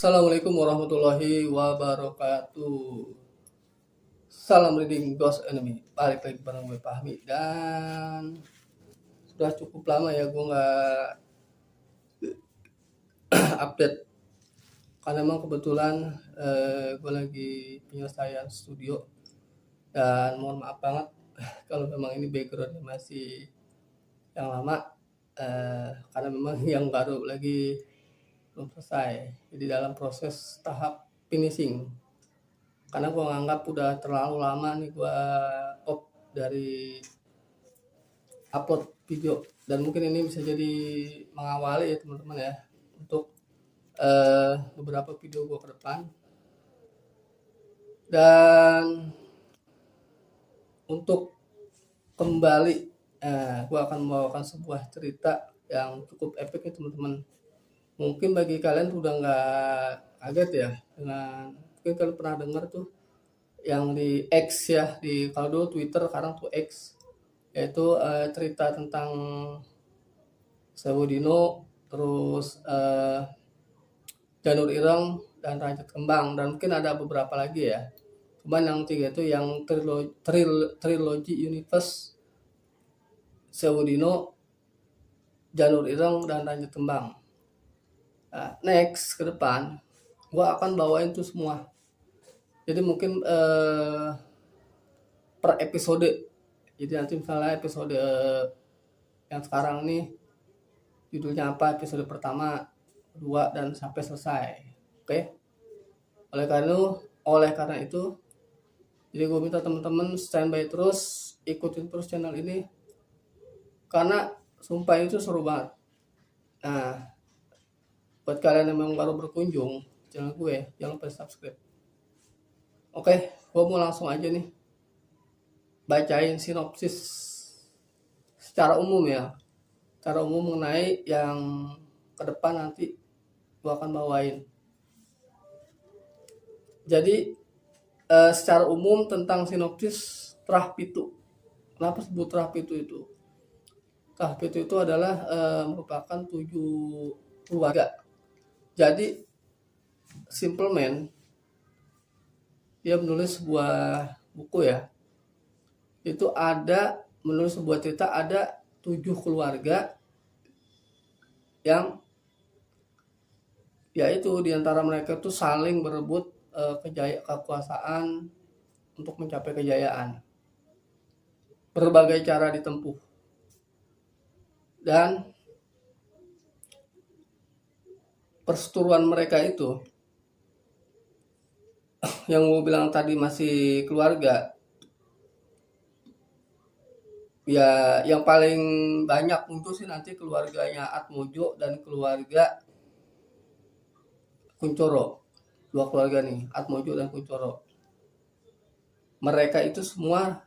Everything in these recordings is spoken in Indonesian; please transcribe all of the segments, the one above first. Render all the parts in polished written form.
Assalamualaikum warahmatullahi wabarakatuh. Salam reading Ghost Enemy. Balik lagi bareng gue Fahmi. Dan sudah cukup lama ya gue nggak update. Karena memang kebetulan gue lagi penyelesaian studio. Dan mohon maaf banget kalau memang ini backgroundnya masih yang lama. Karena memang yang baru lagi belum selesai. Jadi dalam proses tahap finishing. Karena gue nganggap udah terlalu lama nih gue off dari upload video, dan mungkin ini bisa jadi mengawali ya teman-teman ya untuk beberapa video gue ke depan. Dan untuk kembali gue akan membawakan sebuah cerita yang cukup epic ya teman-teman. Mungkin bagi kalian udah nggak kaget ya dengan, mungkin kalian pernah dengar tuh yang di X ya, di kalau dulu Twitter, sekarang tuh X, yaitu cerita tentang Sewu Dino, terus Janur Ireng dan Raja Kembang, dan mungkin ada beberapa lagi ya. Cuman yang tiga itu yang trilogi universe Sewu Dino, Janur Ireng dan Raja Kembang. Nah, next ke depan gua akan bawain tuh semua. Jadi mungkin per episode. Jadi nanti misalnya episode yang sekarang nih judulnya apa, episode pertama, kedua, dan sampai selesai. Oke? Oleh karena itu, jadi gue minta teman-teman standby terus, ikutin terus channel ini, karena sumpah itu seru banget. Nah, buat kalian yang memang baru berkunjung channel gue, jangan lupa subscribe. Oke, gue mau langsung aja nih bacain sinopsis secara umum ya, secara umum mengenai yang ke depan nanti gue akan bawain. Jadi secara umum tentang sinopsis Trah Pitu. Kenapa sebut Trah Pitu itu? Trah Pitu itu adalah merupakan 7 keluarga. Jadi Simple Man dia menulis sebuah buku ya. Itu ada menulis sebuah cerita, ada 7 keluarga yang yaitu diantara mereka tuh saling berebut kekuasaan untuk mencapai kejayaan. Berbagai cara ditempuh. Dan perseteruan mereka itu yang gue bilang tadi masih keluarga. Ya, yang paling banyak muncul sih nanti keluarganya Atmojo dan keluarga Kuncoro. 2 keluarga nih, Atmojo dan Kuncoro. Mereka itu semua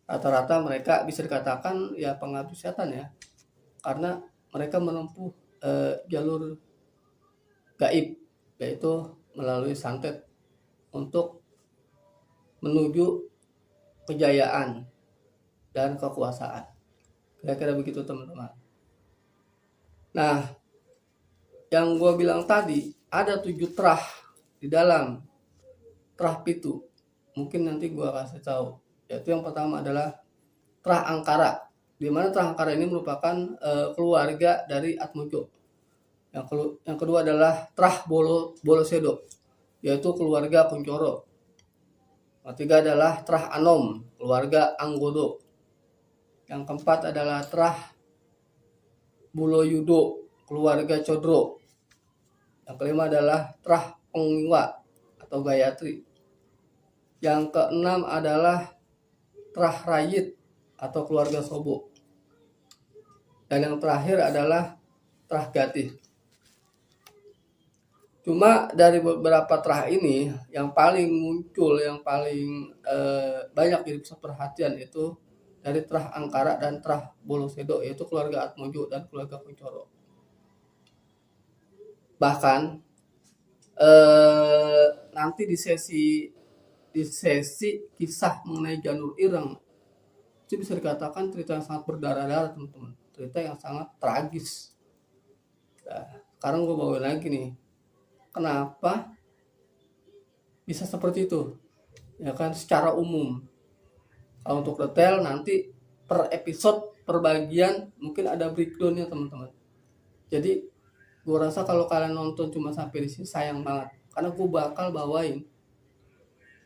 rata-rata mereka bisa dikatakan ya pengabdi setan ya. Karena mereka menempuh jalur gaib, yaitu melalui santet untuk menuju kejayaan dan kekuasaan. Kira-kira begitu teman-teman. Nah, yang gue bilang tadi ada 7 trah di dalam Trah Pitu. Mungkin nanti gue kasih tahu. Yaitu yang pertama adalah Trah Angkara. Di mana Trah Angkara ini merupakan keluarga dari Atmojo. Yang kedua adalah Trah Bolosedo, yaitu keluarga Kuncoro. Yang ketiga adalah Trah Anom, keluarga Anggodo. Yang keempat adalah Trah Buloyudo, keluarga Codro. Yang kelima adalah Trah Pengiwa atau Gayatri. Yang keenam adalah Trah Rayit atau keluarga Sobo. Dan yang terakhir adalah Trah Gatih. Cuma dari beberapa trah ini yang paling muncul, yang paling banyak jadi pusat perhatian itu dari Trah Angkara dan Trah Bolosedo, yaitu keluarga Atmojo dan keluarga Kuncoro. Bahkan nanti di sesi kisah mengenai Janur Ireng itu bisa dikatakan cerita yang sangat berdarah-darah teman-teman, cerita yang sangat tragis. Nah, sekarang gue bawain lagi nih. Kenapa bisa seperti itu? Ya kan, secara umum. Kalau untuk detail nanti per episode, per bagian mungkin ada breakdownnya teman-teman. Jadi gue rasa kalau kalian nonton cuma sampai di sini sayang banget, karena gue bakal bawain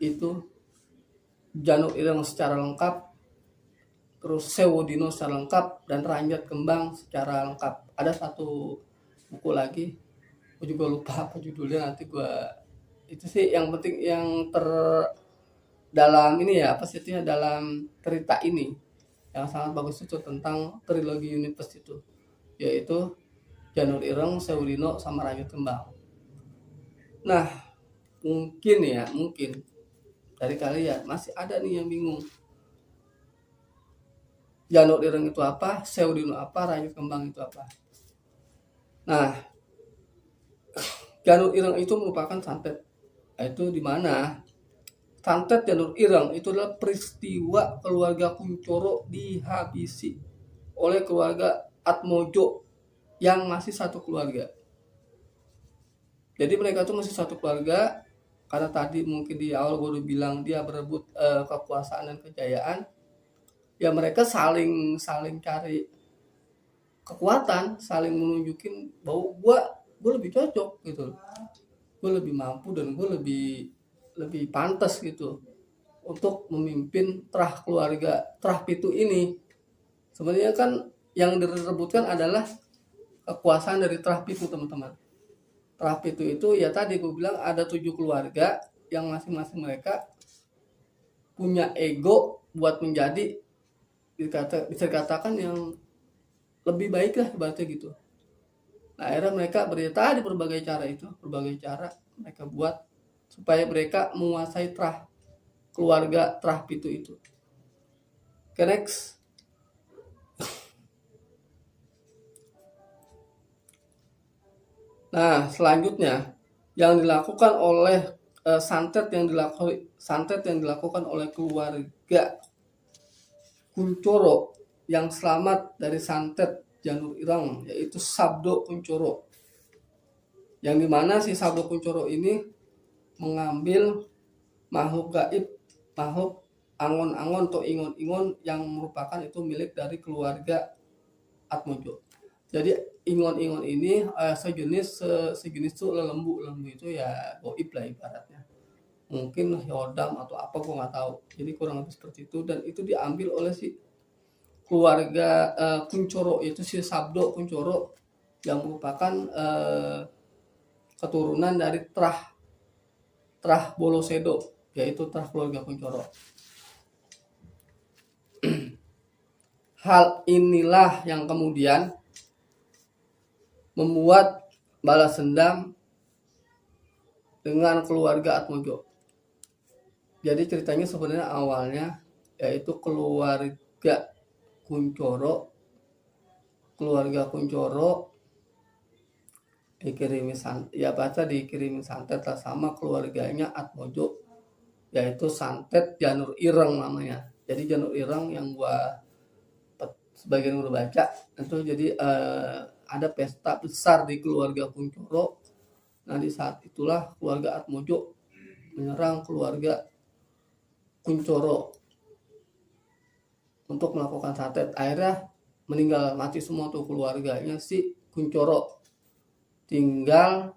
itu Janur Ireng secara lengkap, terus Sewodino secara lengkap, dan Ranjat Kembang secara lengkap. Ada satu buku lagi, gue juga lupa apa judulnya, nanti gue itu sih yang penting yang dalam ini ya, apa sih itu dalam cerita ini yang sangat bagus itu tentang trilogi Universe itu, yaitu Janur Ireng, Sewodino, sama Ranjat Kembang. Nah, mungkin dari kalian masih ada nih yang bingung. Janur Ireng itu apa, Sewodino apa, Ranjat Kembang itu apa? Nah, Janur Ireng itu merupakan santet. Itu di mana santet Janur Ireng itu adalah peristiwa keluarga Kuncoro dihabisi oleh keluarga Atmojo yang masih satu keluarga. Jadi mereka itu masih satu keluarga, karena tadi mungkin di awal gue udah bilang dia berebut kekuasaan dan kejayaan. Ya mereka saling cari kekuatan, saling menunjukin bahwa gue lebih cocok gitu, gue lebih mampu dan gue lebih pantas gitu untuk memimpin terah keluarga terah pitu ini. Sebenarnya kan yang direbutkan adalah kekuasaan dari terah pitu, teman-teman. Terah pitu itu ya tadi gue bilang ada 7 keluarga yang masing-masing mereka punya ego buat menjadi bisa dikatakan yang lebih baik lah ibaratnya gitu. Nah, akhirnya mereka berita di berbagai cara mereka buat supaya mereka menguasai terah keluarga terah pitu itu. Oke, next. Nah, selanjutnya yang dilakukan oleh santet yang dilakukan oleh keluarga Kuncoro yang selamat dari santet Janur Ireng, yaitu Sabdo Kuncoro. Yang dimana si Sabdo Kuncoro ini mengambil makhluk gaib, makhluk angon-angon atau ingon-ingon yang merupakan itu milik dari keluarga Atmojo. Jadi ingon-ingon ini sejenis tuh lembu itu ya goib lah ibaratnya. Mungkin Yodam atau apa gue nggak tahu. Jadi kurang lebih seperti itu, dan itu diambil oleh si keluarga Kuncoro, itu si Sabdo Kuncoro yang merupakan keturunan dari terah Bolosedo, yaitu terah keluarga Kuncoro. Hal inilah yang kemudian membuat balas dendam dengan keluarga Atmojo. Jadi ceritanya sebenarnya awalnya yaitu keluarga Kuncoro dikirimin santet lah sama keluarganya Atmojo, yaitu santet Janur Ireng namanya. Jadi Janur Ireng yang gua sebagian udah baca itu, jadi ada pesta besar di keluarga Kuncoro. Nah, di saat itulah keluarga Atmojo menyerang keluarga Kuncoro untuk melakukan santet. Akhirnya mati semua tuh keluarganya si Kuncoro. Tinggal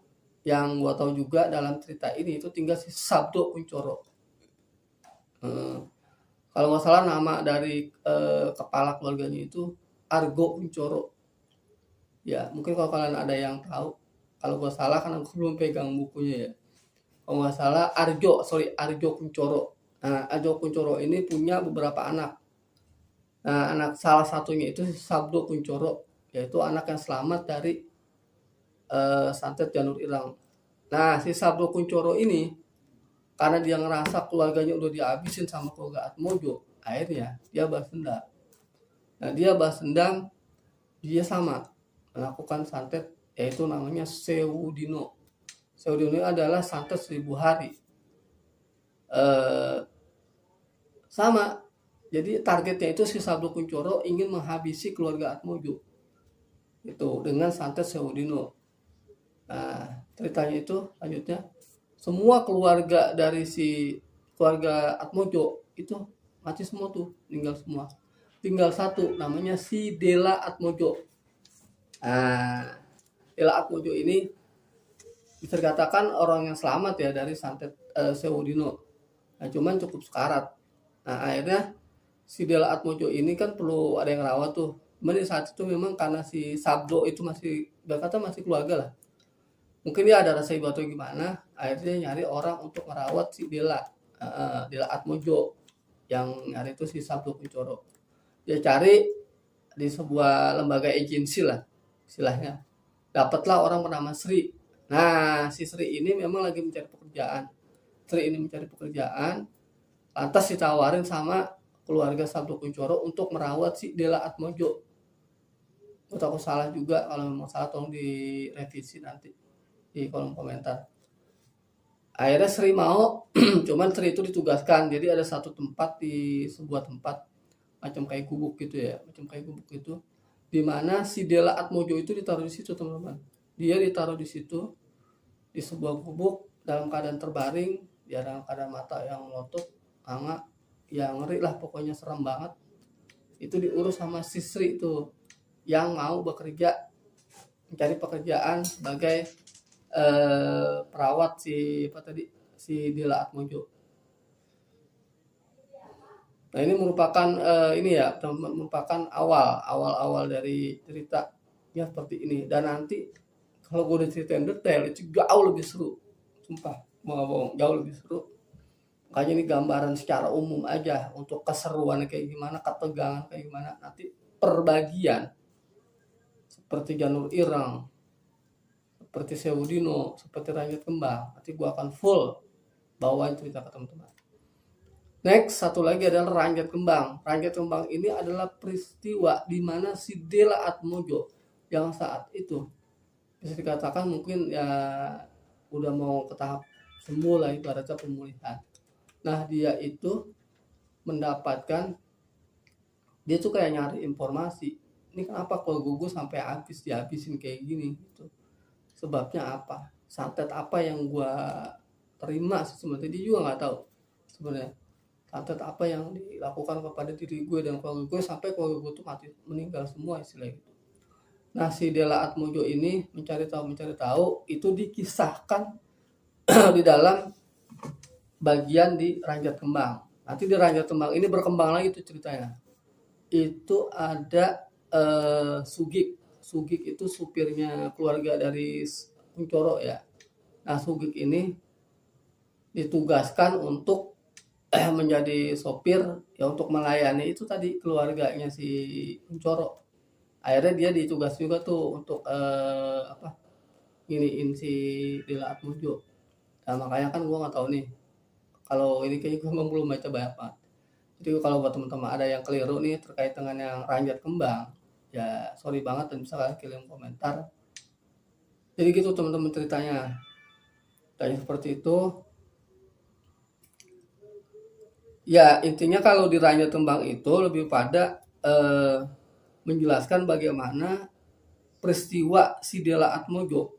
yang gua tahu juga dalam cerita ini itu tinggal si Sabdo Kuncoro. Kalau nggak salah nama dari kepala keluarganya itu Argo Kuncoro. Ya mungkin kalau kalian ada yang tahu, kalau gua salah kan aku belum pegang bukunya ya. Kalau nggak salah Arjo Kuncoro. Nah, Arjo Kuncoro ini punya beberapa anak. Nah, anak salah satunya itu Sabdo Kuncoro, yaitu anak yang selamat dari santet Janur Ireng. Nah, si Sabdo Kuncoro ini karena dia ngerasa keluarganya udah dihabisin sama keluarga Atmojo, akhirnya dia balas dendam. Nah, dia balas dendam, dia sama melakukan santet, yaitu namanya Sewodino. Sewodino adalah santet 1000 hari. Sama, jadi targetnya itu si Sabdo Kuncoro ingin menghabisi keluarga Atmojo itu dengan santet Sewodino. Nah, ceritanya itu lanjutnya semua keluarga dari si keluarga Atmojo itu mati semua tuh, meninggal semua. Tinggal satu namanya si Dela Atmojo. Nah, Dela Atmojo ini bisa dikatakan orang yang selamat ya dari santet Sewudino. Nah, cuman cukup sekarat. Nah, akhirnya si Dela Atmojo ini kan perlu ada yang rawat tuh. Cuman di saat itu memang karena si Sabdo itu masih, berkata masih keluarga lah. Mungkin dia ada rasa iba atau gimana, akhirnya nyari orang untuk merawat si Dela, Dela Atmojo. Yang nyari itu si Sabdo Kuncoro. Dia cari di sebuah lembaga agensi lah istilahnya. Dapatlah orang bernama Sri. Nah, si Sri ini memang lagi mencari pekerjaan. Sri ini mencari pekerjaan, lantas ditawarin sama keluarga Sabdo Kuncoro untuk merawat si Dela Atmojo. Menurut aku salah juga, kalau memang salah tolong direvisi nanti di kolom komentar. Akhirnya Sri mau, cuman Sri itu ditugaskan, jadi ada satu tempat di sebuah tempat macam kayak gubuk gitu ya, macam kayak gubuk itu, di mana si Dela Atmojo itu ditaruh di situ teman-teman. Dia ditaruh di situ di sebuah gubuk dalam keadaan terbaring, dia dalam keadaan mata yang melotot, hangat, yang ngeri lah pokoknya, serem banget. Itu diurus sama si Sri itu yang mau bekerja, mencari pekerjaan sebagai perawat si Dela Atmojo. Nah, ini merupakan ini ya, merupakan awal dari ceritanya seperti ini. Dan nanti kalau gue udah ceritain detail itu jauh lebih seru, sumpah, mau nggak bohong, jauh lebih seru. Makanya ini gambaran secara umum aja untuk keseruan kayak gimana, ketegangan kayak gimana. Nanti perbagian seperti Janur Ireng, seperti Sewudino, seperti Ranjit Kembang, nanti gue akan full bawain cerita ke teman-teman. Next, satu lagi adalah Ranjit Kembang. Ranjit Kembang ini adalah peristiwa di mana si Dela Atmojo yang saat itu bisa dikatakan mungkin ya udah mau ke tahap sembuh lah, ibaratnya pemulihan. Nah, dia itu mendapatkan, dia tuh kayak nyari informasi. Ini kenapa kalau gugus sampai habis, dihabisin kayak gini gitu. Sebabnya apa? Santet apa yang gua terima sih sebenarnya, dia juga nggak tahu sebenarnya. Santet apa yang dilakukan kepada diri gue dan keluarga gue sampai keluarga gue tuh mati, meninggal semua istilah gitu. Nah, si Dela Atmojo ini mencari tahu itu dikisahkan di dalam bagian di Ranjit Kembang. Nanti di Ranjit Kembang ini berkembang lagi tuh ceritanya. Itu ada Sugik. Sugik itu supirnya keluarga dari Kuncoro ya. Nah, Sugik ini ditugaskan untuk menjadi sopir ya, untuk melayani itu tadi keluarganya si Kuncoro. Akhirnya dia ditugas juga tuh untuk nginiin si Dela Atmojo. Nah, makanya kan gue nggak tahu nih, kalau ini kayaknya gue belum baca banyak banget. Jadi kalau buat teman-teman ada yang keliru nih terkait dengan yang Ranjit Kembang, ya sorry banget, dan bisa kalian kirim komentar. Jadi gitu teman-teman ceritanya. Dan seperti itu. Ya intinya kalau di Ranjit Kembang itu lebih pada menjelaskan bagaimana peristiwa si Dela Atmojo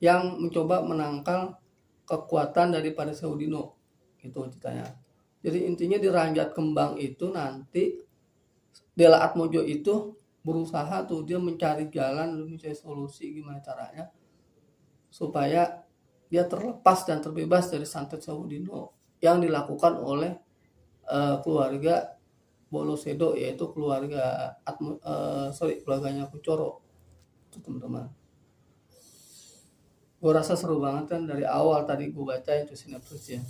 yang mencoba menangkal kekuatan daripada Sewudino itu ceritanya. Jadi intinya di Ranjit Kembang itu nanti Dela Atmojo itu berusaha tuh, dia mencari jalan, mencari solusi gimana caranya supaya dia terlepas dan terbebas dari santet Sewudino yang dilakukan oleh keluarga Bolosedo, yaitu keluarganya Kuncoro itu teman-teman. Gue rasa seru banget kan, dari awal tadi gue baca itu sinopsisnya.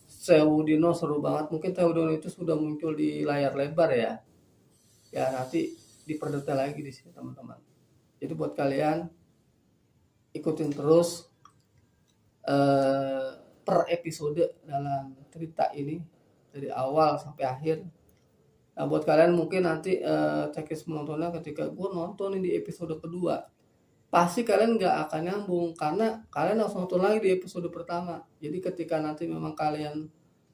Sewudino seru banget. Mungkin Sewudino itu sudah muncul di layar lebar ya. Ya nanti diperdetail lagi di sini teman-teman. Jadi buat kalian ikutin terus per episode dalam cerita ini dari awal sampai akhir. Nah, buat kalian mungkin nanti checklist menontonnya ketika gue nonton di episode kedua, pasti kalian nggak akan nyambung karena kalian harus nonton lagi di episode pertama. Jadi ketika nanti memang kalian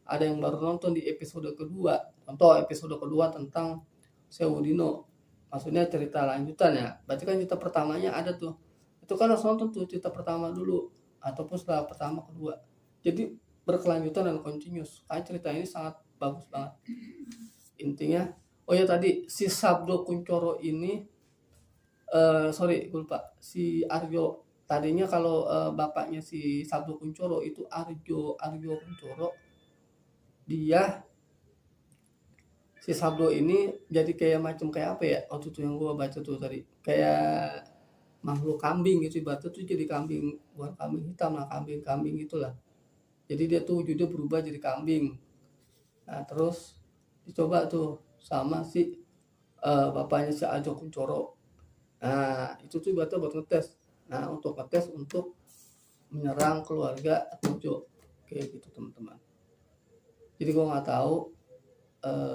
ada yang baru nonton di episode kedua, contoh episode kedua tentang Sewudino, maksudnya cerita lanjutan ya, berarti kan cerita pertamanya ada tuh itu kan harus nonton tuh cerita pertama dulu ataupun setelah pertama kedua, jadi berkelanjutan dan continuous. Kayak cerita ini sangat bagus banget intinya. Oh ya, tadi si Sabdo Kuncoro ini sorry gue lupa, si Aryo tadinya, kalau bapaknya si Sabdo Kuncoro itu Aryo Kuncoro. Dia si Sabdo ini jadi kayak macam kayak apa ya, waktu itu yang gua baca tuh tadi, kayak makhluk kambing gitu ibaratnya tuh, jadi kambing, bukan kambing hitam lah, kambing itulah. Jadi dia tuh wujudnya berubah jadi kambing. Nah terus dicoba tuh sama si bapaknya si Aryo Kuncoro. Nah itu tuh ibaratnya buat ngetes. Nah untuk ngetes untuk menyerang keluarga Atmojo kayak gitu teman-teman. Jadi gua nggak tahu,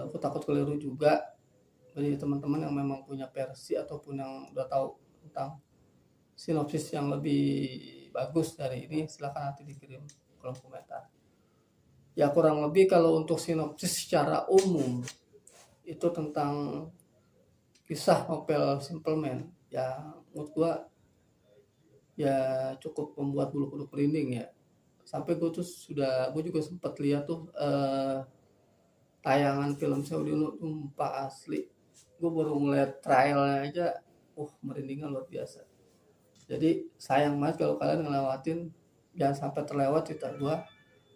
aku takut keliru juga. Jadi teman-teman yang memang punya versi ataupun yang udah tahu tentang sinopsis yang lebih bagus dari ini, silahkan nanti dikirim kolom komentar. Ya kurang lebih kalau untuk sinopsis secara umum itu tentang kisah novel Simple Man. Ya menurut gua ya cukup membuat bulu kuduk merinding ya. Sampai gue juga sempat lihat tuh tayangan film Seudino, sumpah asli. Gue baru ngeliat trialnya aja, merindingnya luar biasa. Jadi sayang banget kalau kalian ngelewatin, jangan sampai terlewat cerita gue.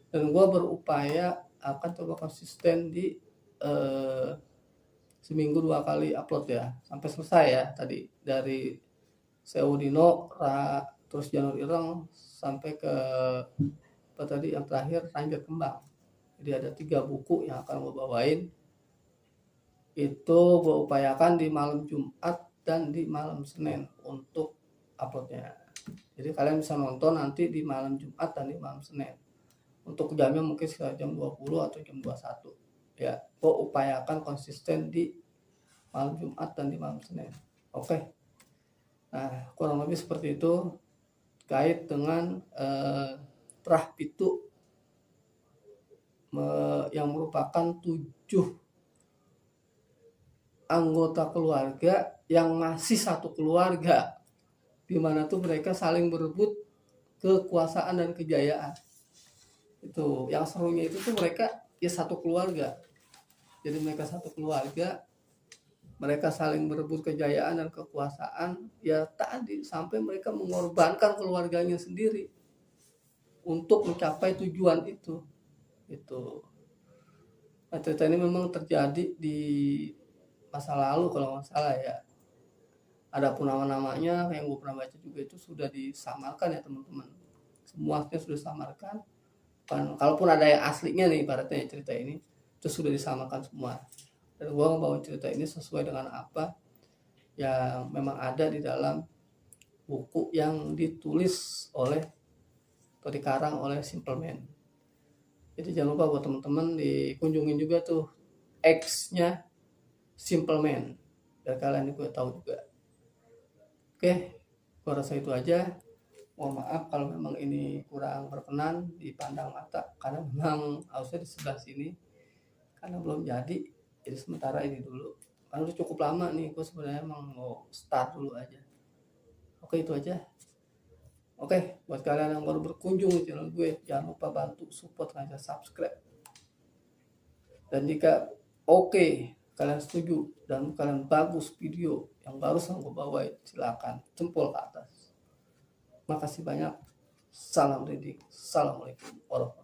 Dan gue berupaya akan coba konsisten di seminggu 2 kali upload ya, sampai selesai ya. Tadi dari Seudino, terus Janur Ireng, sampai ke apa tadi yang terakhir, Ranger Kembang. Jadi ada 3 buku yang akan gue bawain. Itu gue upayakan di malam Jumat dan di malam Senin untuk uploadnya. Jadi kalian bisa nonton nanti di malam Jumat dan di malam Senin. Untuk jamnya mungkin sekitar jam 20 atau jam 21. Ya, gue upayakan konsisten di malam Jumat dan di malam Senin. Oke. Nah, kurang lebih seperti itu terkait dengan Prah Pitu yang merupakan 7 anggota keluarga yang masih satu keluarga, di mana tuh mereka saling berebut kekuasaan dan kejayaan. Itu yang serunya, itu tuh mereka ya satu keluarga. Jadi mereka satu keluarga, mereka saling berebut kejayaan dan kekuasaan ya tadi, sampai mereka mengorbankan keluarganya sendiri untuk mencapai tujuan itu. Nah, cerita ini memang terjadi di masa lalu kalau nggak salah ya. Adapun nama-namanya yang gue pernah baca juga itu sudah disamarkan ya teman-teman. Semuanya sudah disamarkan. Kan, kalaupun ada yang aslinya nih ibaratnya cerita ini, itu sudah disamarkan semua. Dan gue ngebawa cerita ini sesuai dengan apa yang memang ada di dalam buku yang ditulis oleh atau dikarang oleh Simple Man. Jadi jangan lupa buat teman-teman dikunjungin juga tuh X-nya Simple Man, biar kalian juga tahu juga. Oke, gua rasa itu aja. Mohon maaf kalau memang ini kurang berkenan dipandang mata, karena memang harusnya di sebelah sini, karena belum jadi sementara ini dulu. Karena udah cukup lama nih, gue sebenarnya emang mau start dulu aja. Oke, itu aja. Oke, buat kalian yang baru berkunjung di channel gue, jangan lupa bantu support dengan subscribe. Dan jika kalian setuju dan kalian bagus video yang barusan gue bawain, silakan jempol ke atas. Makasih banyak. Salam reading. Assalamualaikum warahmatullahi wabarakatuh.